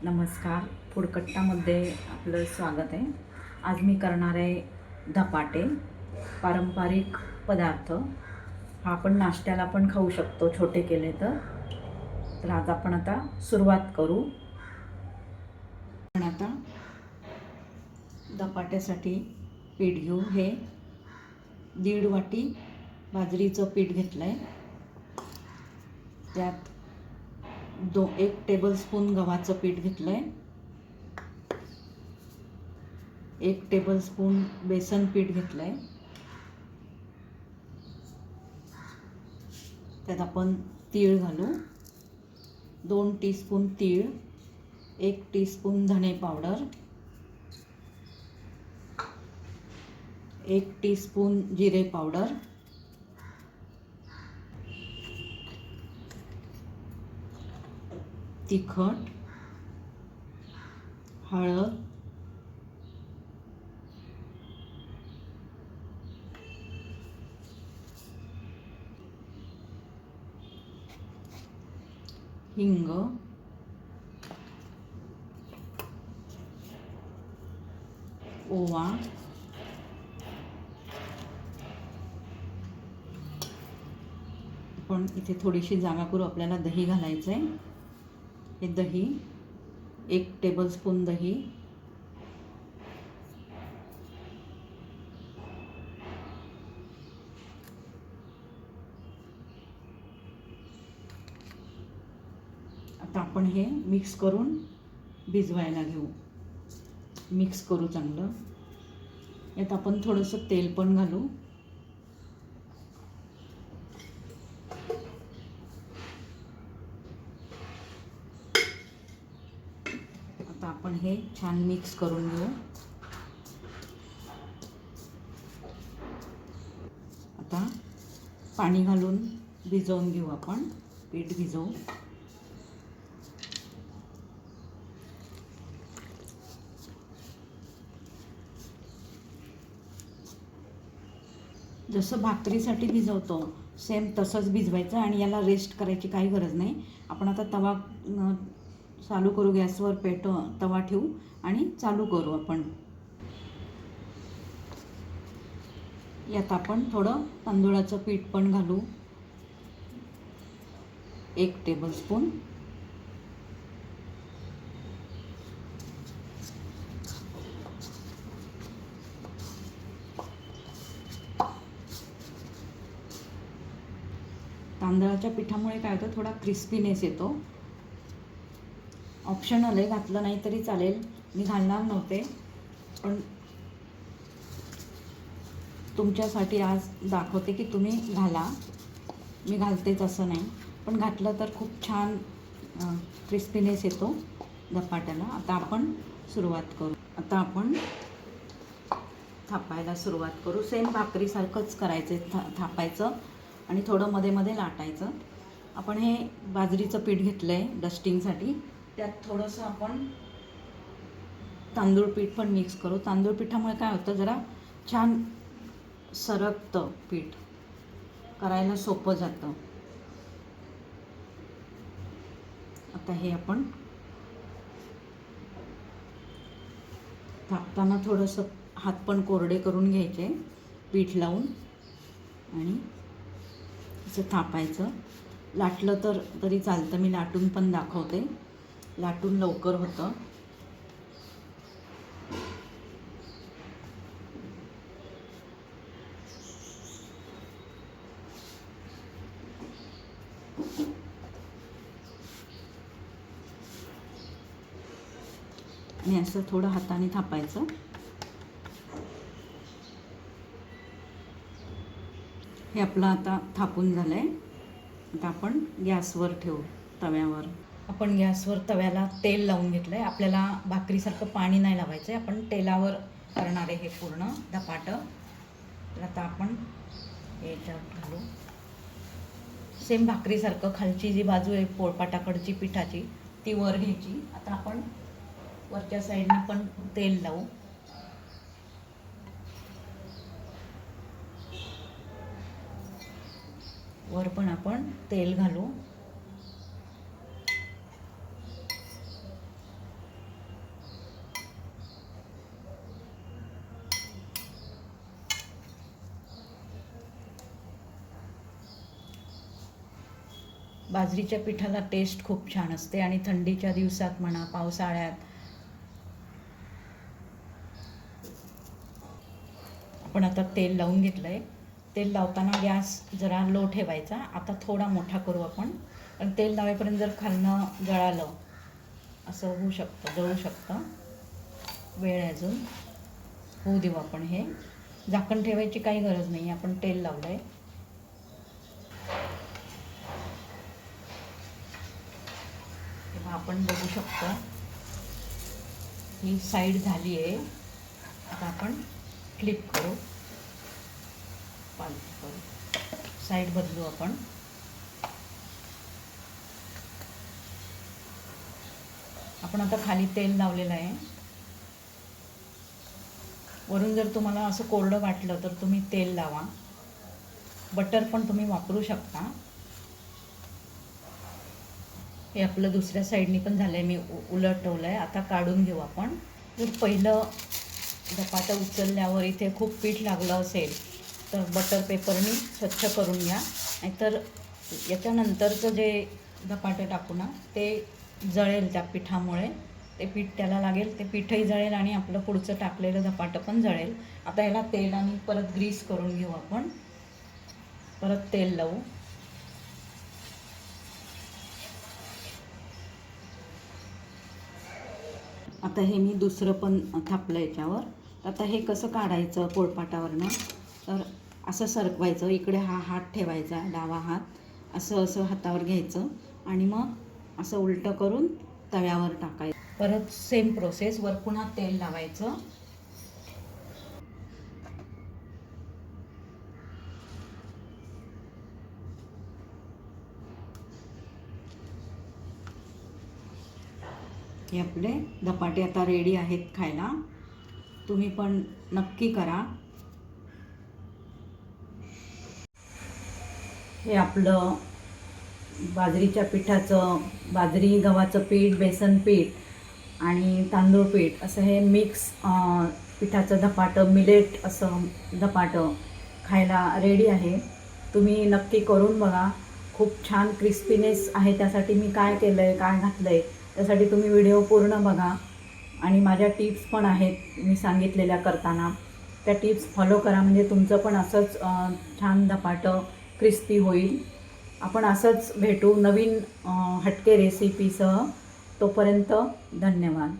नमस्कार. फूडकट्टामध्ये आपलं स्वागत आहे. आज मी करणार आहे धपाटे, पारंपरिक पदार्थ. हा आपण नाश्त्याला पण खाऊ शकतो छोटे केले तर आज आपण आता सुरुवात करू. पण आता धपाट्यासाठी पीठ घेऊ. हे 1.5 वाटी बाजरीचं पीठ घेतलं आहे. त्यात 1 टेबलस्पून गव्हाचं पीठ घेतलं आहे. 1 टेबलस्पून बेसन पीठ घेतलं आहे. त्यात आपण तीळ घालू. 2 टीस्पून तीळ, 1 टीस्पून धणे पावडर, 1 टीस्पून जिरे पावडर, तिखट, हळद, हिंग, ओवा, पण इथे थोडीशी जागा करू. आपल्याला दही घालायचं आहे. हे दही 1 टेबलस्पून दही, आता आपण हे मिक्स करून भिजवायला घेऊ. मिक्स करू चांगलं. यात आपण थोडंसं तेल पण घालू. आता आपण हे छान मिक्स करून घेऊ. आता पाणी घालून भिजवून घेऊ. आपण पीठ भिजवू. जसं भाकरीसाठी भिजवतो सेम तसंच भिजवायचं आणि याला रेस्ट करायची काही गरज नाही. आपण आता तवा चालू करू. गॅसवर तवा ठेवू आणि चालू करू आपण. यात आपण थोडं तांदूळाचं पीठ पण घालू. 1 टेबलस्पून. तांदळाच्या पिठामुळे काय होतं, थोडा क्रिस्पीनेस येतो. ऑप्शनल आहे, घातलं नाही तरी चालेल. मी घालणार नव्हते पण तुमच्यासाठी आज दाखवते की तुम्ही घाला. मी घालतेच असं नाही, पण घातलं तर खूप छान क्रिस्पीनेस येतो धपाट्याला. आता आपण सुरुवात करू. आता आपण थापायला सुरुवात करू. सेम भाकरीसारखंच करायचं. थापायचं आणि थोडं मध्ये मध्ये लाटायचं. आपण हे बाजरीचं पीठ घेतलं आहे डस्टिंगसाठी. त्यात थोडंसं आपण तांदूळ पीठ पण मिक्स करू. तांदूळ पिठामुळे काय होतं, जरा छान सरकतं पीठ, करायला सोपं जातं. आता हे आपण थापताना थोडंसं हात पण कोरडे करून घ्यायचे पीठ लावून आणि असं थापायचं. लाटलं तरी चालतं. मी लाटून पण दाखवते. लाटून लवकर होतं. आणि असं थोडं हाताने थापायचं. हे आपलं आता थापून झालं आहे. आता आपण गॅसवर ठेवू. आपण गॅसवर तव्याला तेल लावून घेतलं आहे. आपल्याला भाकरीसारखं पाणी नाही लावायचं आहे. आपण तेलावर करणार आहे हे पूर्ण धपाटं. तर आता आपण याच्यावर घालू. सेम भाकरीसारखं खालची जी बाजू आहे पोळपाटाकडची पिठाची ती वर घ्यायची. आता आपण वरच्या साईडने पण तेल लावू. वर पण आपण तेल घालू. बाजरीच्या पिठाला टेस्ट खूप छान असते आणि थंडीच्या दिवसात म्हणा, पावसाळ्यात. आपण आता तेल लावून घेतलं आहे. तेल लावताना गॅस जरा लो ठेवायचा. आता थोडा मोठा करू आपण, पण तेल लावेपर्यंत जर खालनं जळालं असं होऊ शकतं, जळू शकतं. वेळ आहे अजून, होऊ देऊ आपण. हे झाकण ठेवायची काही गरज नाही, आपण तेल लावलं आहे. तेव्हा आपण बघू शकतो ही साईड झाली आहे. आता आपण फ्लिप करू, पालथी करू, साईड बदलू आपण. आपण आता खाली तेल लावलेलं आहे. वरून जर तुम्हाला असं कोरडं वाटलं तर तुम्ही तेल लावा. बटर पण तुम्ही वापरू शकता. हे आपलं दुसऱ्या साईडनी पण झालं आहे, मी उलटवलं आहे. आता काढून घेऊ आपण. जर पहिलं धपाटं उचलल्यावर इथे खूप पीठ लागलं असेल तर बटर पेपरनी स्वच्छ करून घ्या. नाहीतर याच्यानंतरचं जे धपाटं टाकू ना ते जळेल त्या पिठामुळे. ते पीठ त्याला लागेल, ते पीठही जळेल आणि आपलं पुढचं टाकलेलं धपाटं पण जळेल. आता ह्याला तेल आणि परत ग्रीस करून घेऊ आपण. परत तेल लावू. आता हे मी दुसरं पण थापलं याच्यावर. आता हे कसं काढायचं पोळपाटावरनं, तर असं सरकवायचं. इकडे हा हात ठेवायचा, डावा हात असं हातावर घ्यायचं आणि मग असं उलटं करून तव्यावर टाकायचं. परत सेम प्रोसेस, वर पुन्हा तेल लावायचं. हे आपले धपाटे आता रेडी आहेत खायला. तुम्ही पण नक्की करा. हे आपलं बाजरीच्या पिठाचं, बाजरी गव्हाचं पीठ, बेसन पीठ आणि तांदूळ पीठ असं हे मिक्स पिठाचं धपाटं, मिलेट असं धपाटं खायला रेडी आहे. तुम्ही नक्की करून बघा. खूप छान क्रिस्पीनेस आहे. त्यासाठी मी काय केलं आहे, काय घातलं आहे, त्यासाठी तुम्ही व्हिडिओ पूर्ण बघा. आणि माझ्या टिप्स पण आहेत मी सांगितलेल्या करताना, त्या टिप्स फॉलो करा. म्हणजे तुमचं पण असंच छान धपाटं क्रिस्पी होईल. आपण असंच भेटू नवीन हटके रेसिपीसह. तोपर्यंत धन्यवाद.